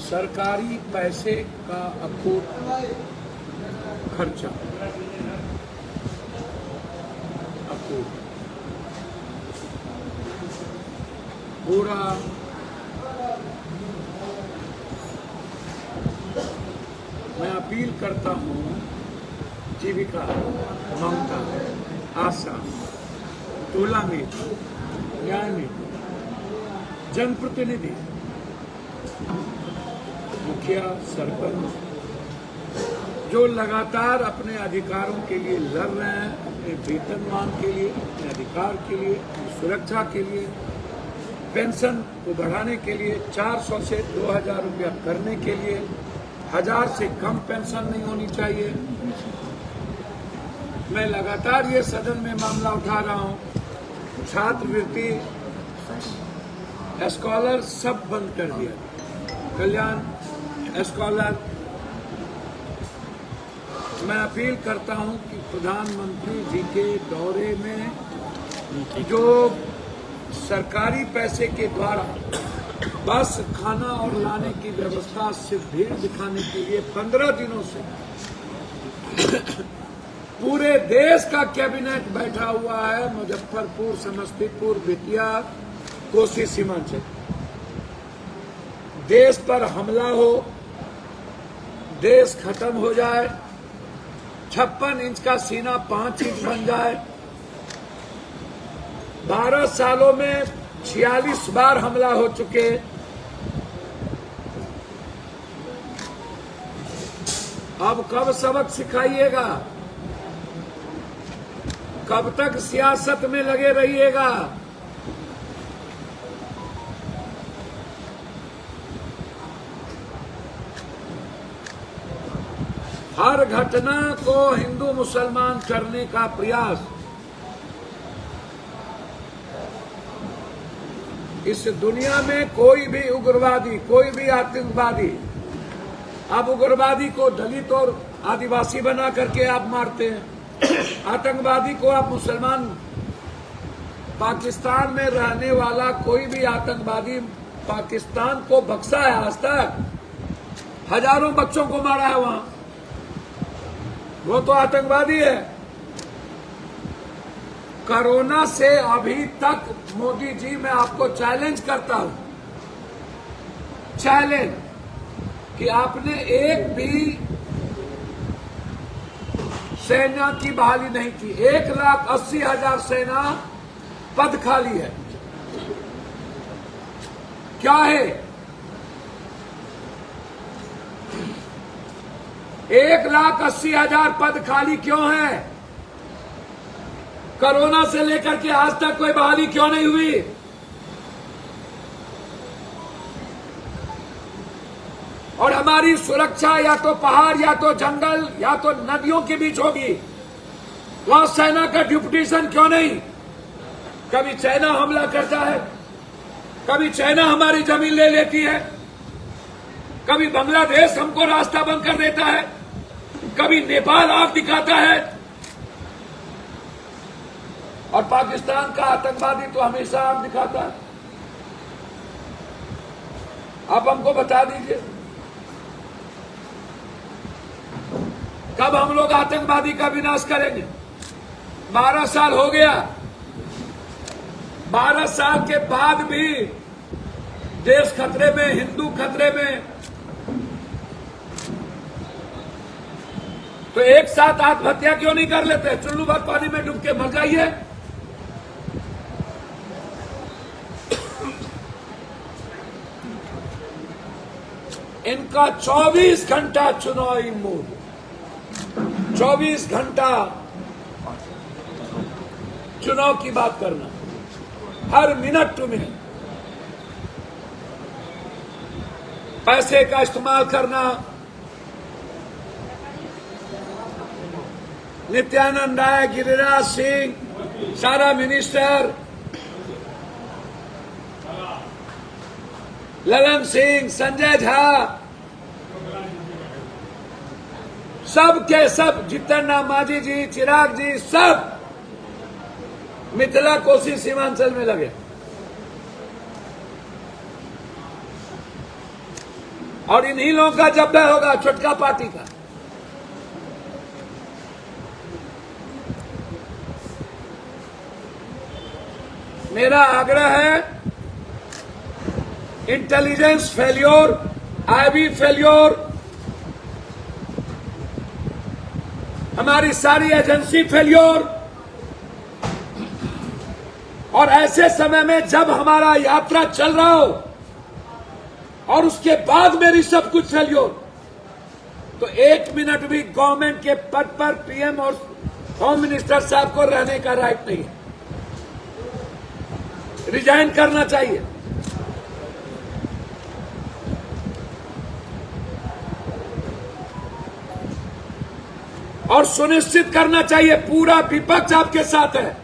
सरकारी पैसे का अकूत खर्चा, अकूत पूरा मैं अपील करता हूँ, जीविका, ममता, आशा, टोला में, न्याय में, जनप्रतिनिधि, मुखिया, सरपंच जो लगातार अपने अधिकारों के लिए लड़ रहे हैं, अपने वेतनमान के लिए, अपने अधिकार के लिए, अपनी सुरक्षा के लिए, पेंशन को बढ़ाने के लिए, 400 से 2000 रुपया करने के लिए, 1000 से कम पेंशन नहीं होनी चाहिए। मैं लगातार ये सदन में मामला उठा रहा हूँ। छात्रवृत्ति, स्कॉलर सब बंद कर दिया, कल्याण स्कॉलर। मैं अपील करता हूं कि प्रधानमंत्री जी के दौरे में जो सरकारी पैसे के द्वारा बस, खाना और लाने की व्यवस्था सिर्फ भीड़ दिखाने के लिए 15 दिनों से पूरे देश का कैबिनेट बैठा हुआ है। मुजफ्फरपुर, समस्तीपुर, बेतिया, कोसी सीमांचल, देश पर हमला हो, देश खत्म हो जाए, 56 इंच का सीना 5 इंच बन जाए। 12 सालों में 46 बार हमला हो चुके। अब कब सबक सिखाइएगा? कब तक सियासत में लगे रहिएगा? हर घटना को हिंदू मुसलमान करने का प्रयास इस दुनिया में कोई भी उग्रवादी, कोई भी आतंकवादी, अब उग्रवादी को दलित और आदिवासी बना करके आप मारते हैं, आतंकवादी को आप मुसलमान। पाकिस्तान में रहने वाला कोई भी आतंकवादी पाकिस्तान को बख्शा है आज तक? हजारों बच्चों को मारा है वहां, वो तो आतंकवादी है। कोरोना से अभी तक मोदी जी, मैं आपको चैलेंज करता हूं, चैलेंज, कि आपने एक भी सेना की बहाली नहीं की। 1,80,000 सेना पद खाली है। क्या है? 1,80,000 पद खाली क्यों है? कोरोना से लेकर के आज तक कोई बहाली क्यों नहीं हुई? और हमारी सुरक्षा या तो पहाड़, या तो जंगल, या तो नदियों के बीच होगी। वहां सेना का डिप्यूटेशन क्यों नहीं? कभी चाइना हमला करता है, कभी चाइना हमारी जमीन ले लेती है, कभी बांग्लादेश हमको रास्ता बंद कर देता है, कभी नेपाल आग दिखाता है, और पाकिस्तान का आतंकवादी तो हमेशा आग दिखाता है। आप हमको बता दीजिए, कब हम लोग आतंकवादी का विनाश करेंगे? 12 साल हो गया। 12 साल के बाद भी देश खतरे में, हिंदू खतरे में, तो एक साथ आत्महत्या क्यों नहीं कर लेते? चुल्लू भर पानी में डूब के मर जाइए। इनका 24 घंटा चुनावी मूड, 24 घंटा चुनाव की बात करना, हर मिनट टू मिनट पैसे का इस्तेमाल करना। नित्यानंद राय, गिरिराज सिंह, सारा मिनिस्टर, ललन सिंह, संजय झा, सब के सब, जितन राम मांझी जी, चिराग जी, सब मिथिला कोसी सीमांचल में लगे। और इन्हीं लोगों का जब्बा होगा, छुटका पार्टी का। मेरा आग्रह है, इंटेलिजेंस फेल्योर, आईबी फेल्योर, हमारी सारी एजेंसी फेल्योर, और ऐसे समय में जब हमारा यात्रा चल रहा हो और उसके बाद मेरी सब कुछ फेल्योर, तो 1 मिनट भी गवर्नमेंट के पद पर पीएम और होम मिनिस्टर साहब को रहने का राइट नहीं है। रिजाइन करना चाहिए। और सुनिश्चित करना चाहिए, पूरा विपक्ष आपके साथ है,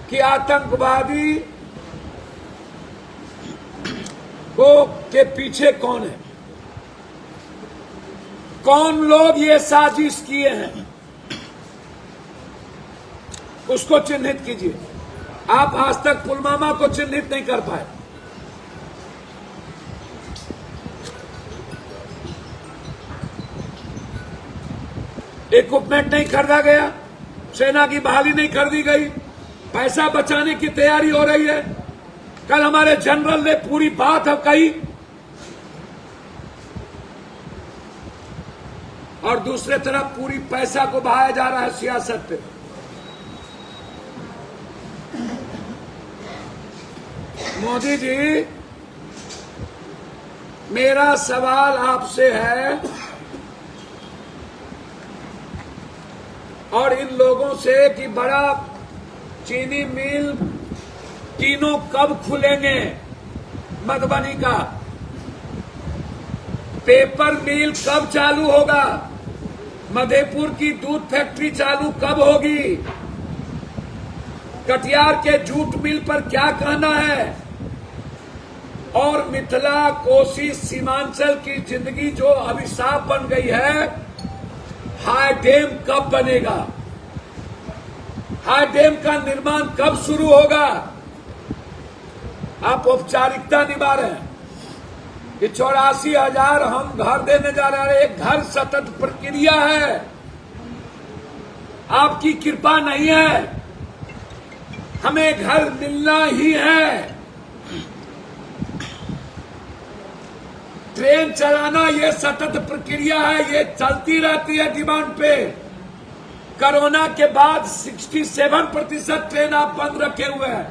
कि आतंकवादी के पीछे कौन है, कौन लोग ये साजिश किए हैं, उसको चिन्हित कीजिए। आप आज तक पुलवामा को चिन्हित नहीं कर पाए। इक्विपमेंट नहीं खरीदा गया, सेना की बहाली नहीं कर दी गई, पैसा बचाने की तैयारी हो रही है। कल हमारे जनरल ने पूरी बात कही, और दूसरे तरफ पूरी पैसा को बहाया जा रहा है सियासत पे। मोदी जी, मेरा सवाल आपसे है और इन लोगों से कि बड़ा चीनी मिल तीनों कब खुलेंगे, मधुबनी का पेपर मिल कब चालू होगा, मधेपुर की दूध फैक्ट्री चालू कब होगी, कटिहार के जूट मिल पर क्या कहना है, और मिथिला कोसी सीमांचल की जिंदगी जो अभिशाप बन गई है, हाई डैम कब बनेगा, हाई डैम का निर्माण कब शुरू होगा। आप औपचारिकता निभा रहे हैं कि 84,000 हम घर देने जा रहे हैं। एक घर सतत प्रक्रिया है, आपकी कृपा नहीं है, हमें घर मिलना ही है। ट्रेन चलाना ये सतत प्रक्रिया है, ये चलती रहती है डिमांड पे। कोरोना के बाद 67% ट्रेन आप बंद रखे हुए हैं,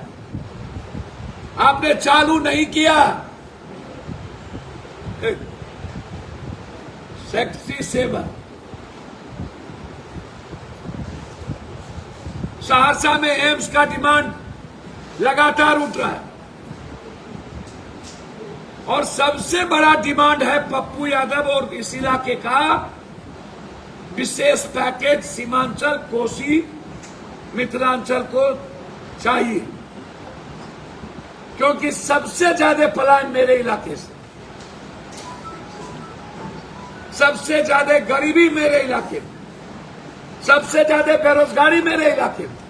आपने चालू नहीं किया। 67 सहरसा में एम्स का डिमांड लगातार उठ रहा है, और सबसे बड़ा डिमांड है पप्पू यादव और इस इलाके का विशेष पैकेज सीमांचल कोसी मिथिलांचल को चाहिए, क्योंकि सबसे ज्यादा पलायन मेरे इलाके से, सबसे ज्यादा गरीबी मेरे इलाके में, सबसे ज्यादा बेरोजगारी मेरे इलाके में।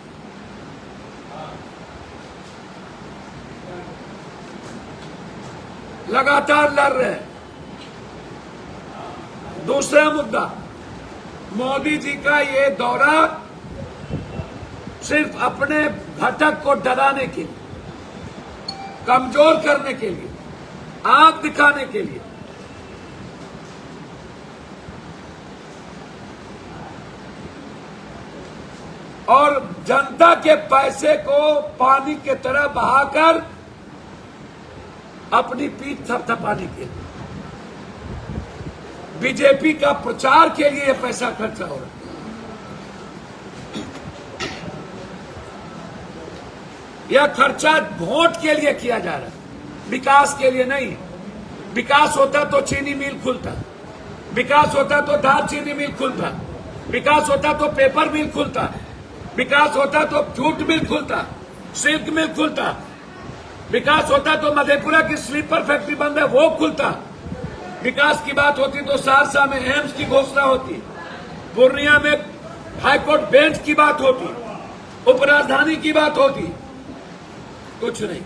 लगातार लड़ रहे हैं। दूसरा मुद्दा, मोदी जी का ये दौरा सिर्फ अपने घटक को डराने के लिए, कमजोर करने के लिए, आंख दिखाने के लिए, और जनता के पैसे को पानी की तरह बहाकर अपनी पीठ थपथपाने के लिए, बीजेपी का प्रचार के लिए यह पैसा खर्चा हो रहा है। यह खर्चा वोट के लिए किया जा रहा है, विकास के लिए नहीं। विकास होता तो चीनी मिल खुलता, विकास होता तो दाल चीनी मिल खुलता, विकास होता तो पेपर मिल खुलता, विकास होता तो जूट मिल खुलता, सिल्क मिल खुलता, विकास होता तो मधेपुरा की स्लीपर फैक्ट्री बंद है वो खुलता, विकास की बात होती तो सहरसा में एम्स की घोषणा होती, पूर्णिया में हाईकोर्ट बेंच की बात होती, उपराजधानी की बात होती। कुछ नहीं।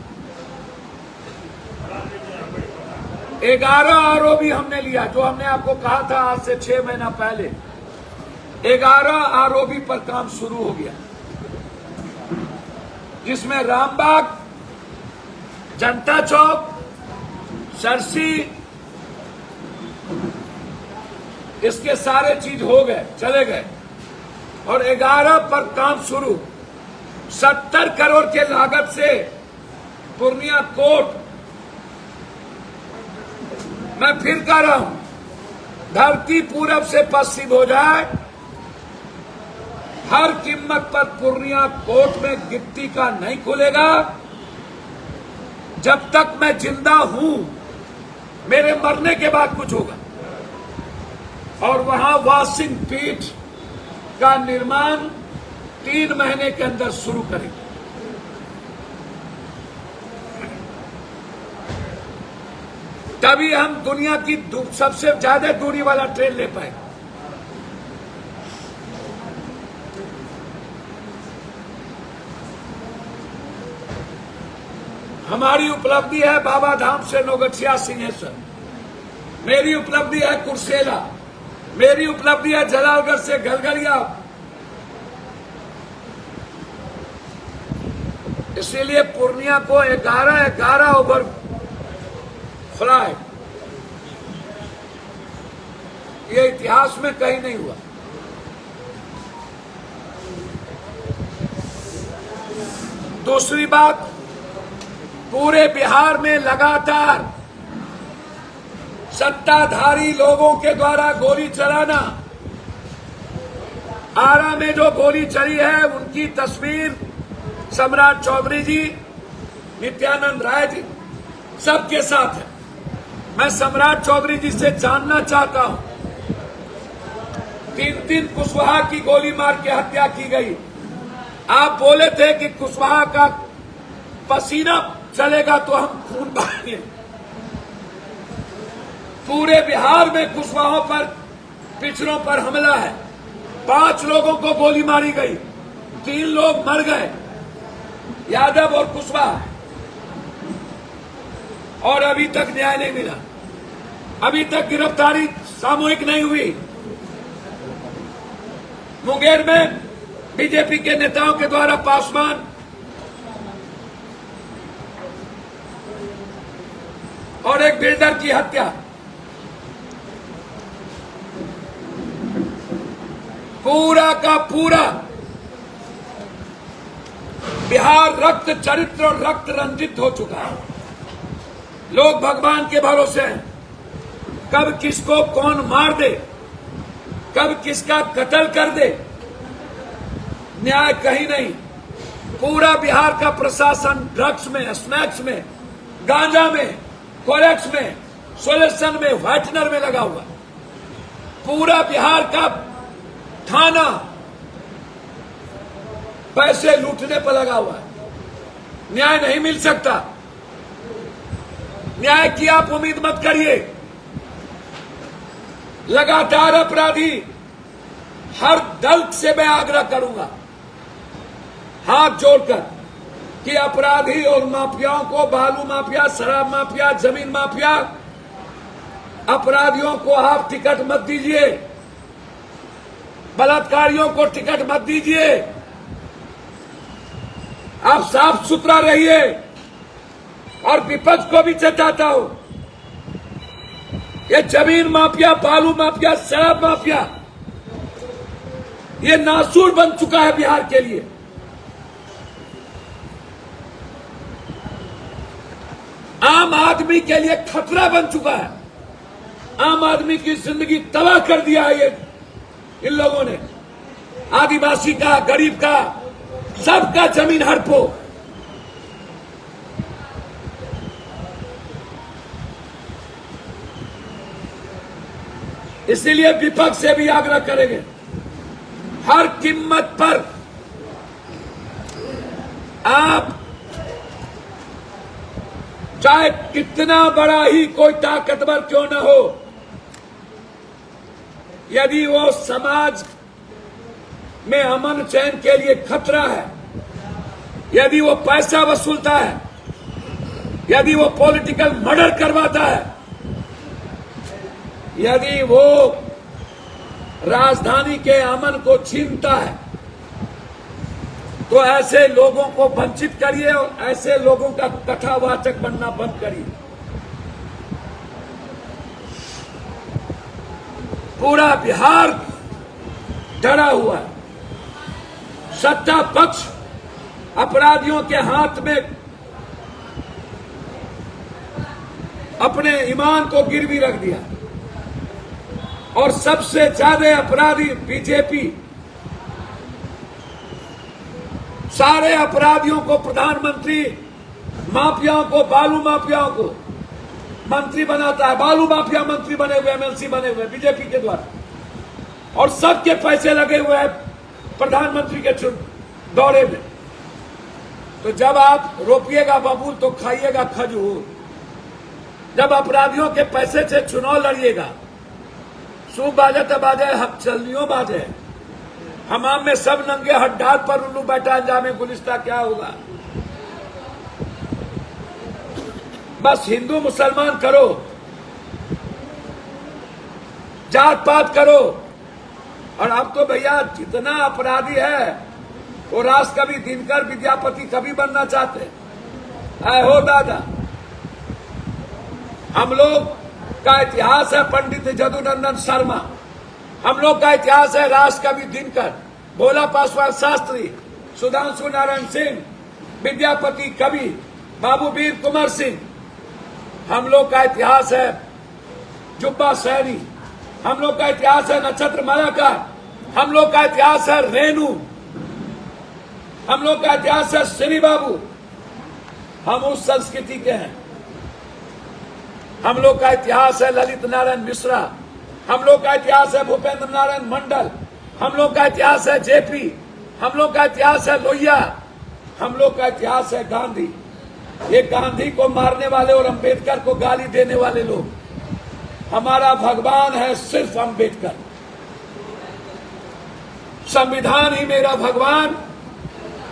11 आरोपी हमने लिया, जो हमने आपको कहा था आज से 6 महीना पहले। 11 आरोपी पर काम शुरू हो गया, जिसमें रामबाग, जनता चौक, सरसी, इसके सारे चीज हो गए, चले गए। और 11 पर काम शुरू, 70 करोड़ के लागत से पूर्णिया कोर्ट, मैं फिर कह रहा हूं, धरती पूरब से पश्चिम हो जाए, हर कीमत पर पूर्णिया कोर्ट में गिट्टी का नहीं खुलेगा। जब तक मैं जिंदा हूं, मेरे मरने के बाद कुछ होगा। और वहां वॉशिंग पीठ का निर्माण 3 महीने के अंदर शुरू करेंगे। तभी हम दुनिया की सबसे ज्यादा दूरी वाला ट्रेन ले पाएंगे। हमारी उपलब्धि है बाबा धाम से नौगछिया सिंहेश्वर, मेरी उपलब्धि है कुर्सेला, मेरी उपलब्धि है जलालगढ़ से गलगलिया। इसीलिए पूर्णिया को 11 ओवर फ्लाई, ये इतिहास में कहीं नहीं हुआ। दूसरी बात, पूरे बिहार में लगातार सत्ताधारी लोगों के द्वारा गोली चलाना, आरा में जो गोली चली है उनकी तस्वीर सम्राट चौधरी जी, नित्यानंद राय जी सबके साथ है। मैं सम्राट चौधरी जी से जानना चाहता हूं, 3 कुशवाहा की गोली मार के हत्या की गई। आप बोले थे कि कुशवाहा का पसीना चलेगा तो हम खून बहाएंगे। पूरे बिहार में कुशवाहों पर, पिछड़ों पर हमला है। 5 लोगों को गोली मारी गई, 3 लोग मर गए, यादव और कुशवाहा, और अभी तक न्याय नहीं मिला। अभी तक गिरफ्तारी सामूहिक नहीं हुई। मुंगेर में बीजेपी के नेताओं के द्वारा पासवान और एक बिल्डर की हत्या। पूरा का पूरा बिहार रक्त चरित्र और रक्त रंजित हो चुका है। लोग भगवान के भरोसे हैं, कब किसको कौन मार दे, कब किसका कत्ल कर दे, न्याय कहीं नहीं। पूरा बिहार का प्रशासन ड्रग्स में, स्नैक्स में, गांजा में, कोरेक्स में, सोल्यूशन में, व्हाइटनर में लगा हुआ। पूरा बिहार का थाना पैसे लूटने पर लगा हुआ है। न्याय नहीं मिल सकता। न्याय की आप उम्मीद मत करिए। लगातार अपराधी, हर दल से मैं आग्रह करूंगा हाथ जोड़कर कि अपराधी और माफियाओं को, बालू माफिया, शराब माफिया, जमीन माफिया, अपराधियों को आप टिकट मत दीजिए, बलात्कारियों को टिकट मत दीजिए। आप साफ सुथरा रहिए। और विपक्ष को भी चेताता हूं, ये जमीन माफिया, बालू माफिया, शराब माफिया, ये नासूर बन चुका है बिहार के लिए। आम आदमी के लिए खतरा बन चुका है। आम आदमी की जिंदगी तबाह कर दिया है ये इन लोगों ने। आदिवासी का, गरीब का, सबका जमीन हड़पो। इसीलिए विपक्ष से भी आग्रह करेंगे, हर कीमत पर आप, चाहे कितना बड़ा ही कोई ताकतवर क्यों न हो, यदि वो समाज में अमन चैन के लिए खतरा है, यदि वो पैसा वसूलता है, यदि वो पॉलिटिकल मर्डर करवाता है, यदि वो राजधानी के अमन को छीनता है तो ऐसे लोगों को वंचित करिए और ऐसे लोगों का कथावाचक बनना बंद करिए। पूरा बिहार डरा हुआ है। सत्ता पक्ष अपराधियों के हाथ में अपने ईमान को गिरवी रख दिया और सबसे ज्यादा अपराधी बीजेपी सारे अपराधियों को, प्रधानमंत्री माफियाओं को, बालू माफियाओं को मंत्री बनाता है। बालू माफिया मंत्री बने हुए, एमएलसी बने हुए बीजेपी के द्वारा और सबके पैसे लगे हुए हैं प्रधानमंत्री के दौरे में। तो जब आप रोपिएगा बबूल तो खाइएगा खजूर। जब अपराधियों के पैसे से चुनाव लड़िएगा, सूप बाजे तो बाजे, हक चलनियों बाजे, हमाम में सब नंगे हड्डार पर उल्लू बैठा, अंजामे गुलिस्ता क्या होगा। बस हिंदू मुसलमान करो, जात पात करो। और अब तो भैया जितना अपराधी है वो राज कवि दिनकर विद्यापति कवि बनना चाहते हैं। हो दादा, हम लोग का इतिहास है पंडित जदुनंदन शर्मा, हम लोग का इतिहास है राज कवि दिनकर, भोला पासवान शास्त्री, सुधांशु नारायण सिंह, विद्यापति कवि, बाबू वीर कुंवर सिंह। हम लोग का इतिहास है जुब्बा सैनी, हम लोग का इतिहास है नक्षत्र मालाकार, हम लोग का इतिहास है रेणु, हम लोग का इतिहास है श्री बाबू। हम उस संस्कृति के हैं। हम लोग का इतिहास है ललित नारायण मिश्रा, हम लोग का इतिहास है भूपेंद्र नारायण मंडल, हम लोग का इतिहास है जेपी, हम लोग का इतिहास है लोहिया, हम लोग का इतिहास है गांधी। ये गांधी को मारने वाले और अंबेडकर को गाली देने वाले लोग, हमारा भगवान है सिर्फ अंबेडकर। संविधान ही मेरा भगवान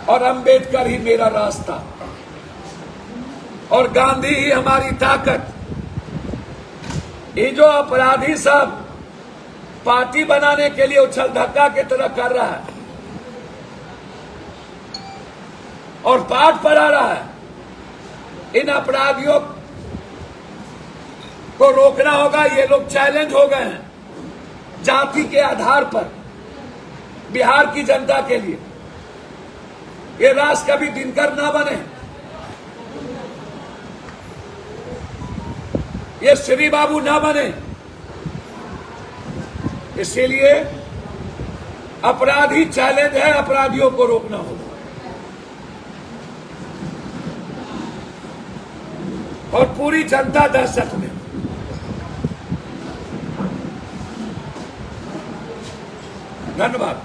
और अंबेडकर ही मेरा रास्ता और गांधी ही हमारी ताकत। ये जो अपराधी सब पार्टी बनाने के लिए उछल धक्का की तरह कर रहा है और पाठ पढ़ा रहा है, इन अपराधियों को रोकना होगा। ये लोग चैलेंज हो गए हैं जाति के आधार पर बिहार की जनता के लिए। ये राज कभी दिनकर ना बने, ये श्री बाबू ना बने। इसीलिए अपराधी चैलेंज है, अपराधियों को रोकना होगा। और पूरी जनता दहशत में। धन्यवाद।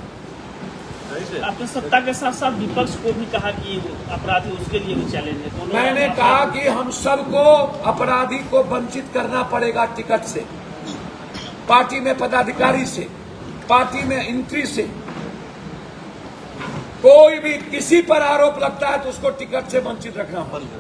आपने सत्ता के साथ साथ विपक्ष को भी कहा कि अपराधी उसके लिए भी चैलेंज है। मैंने कहा कि हम सबको अपराधी को वंचित करना पड़ेगा टिकट से, पार्टी में पदाधिकारी से, पार्टी में एंट्री से। कोई भी किसी पर आरोप लगता है तो उसको टिकट से वंचित रखना पड़ेगा।